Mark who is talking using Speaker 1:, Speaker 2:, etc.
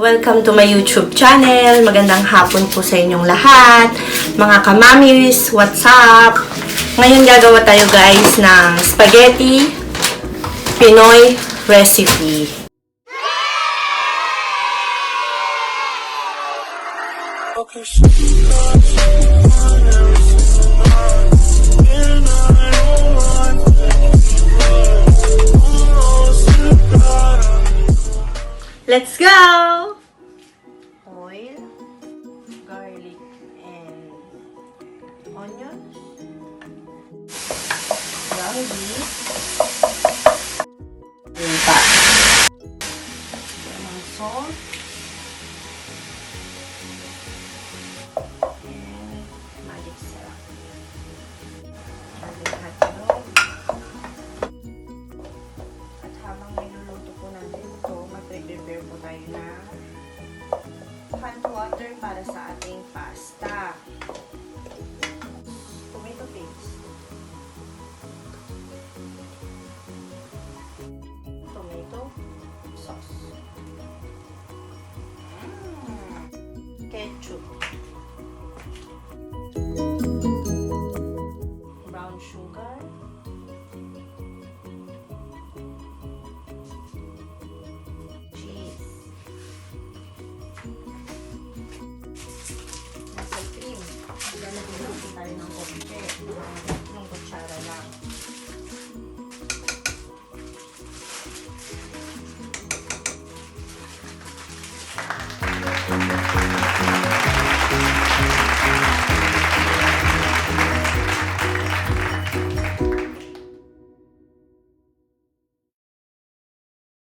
Speaker 1: Welcome to my YouTube channel. Magandang hapon po sa inyong lahat. Mga kamamis, what's up? Ngayon gagawa tayo guys ng spaghetti Pinoy recipe. Let's go! Oil, garlic, and onions. Garlic. Yun pa. Salt. And magic syrup. Magic hotdog. At habang niluluto po natin ito, mag-prepare po tayo na hot water para sa ating pasta.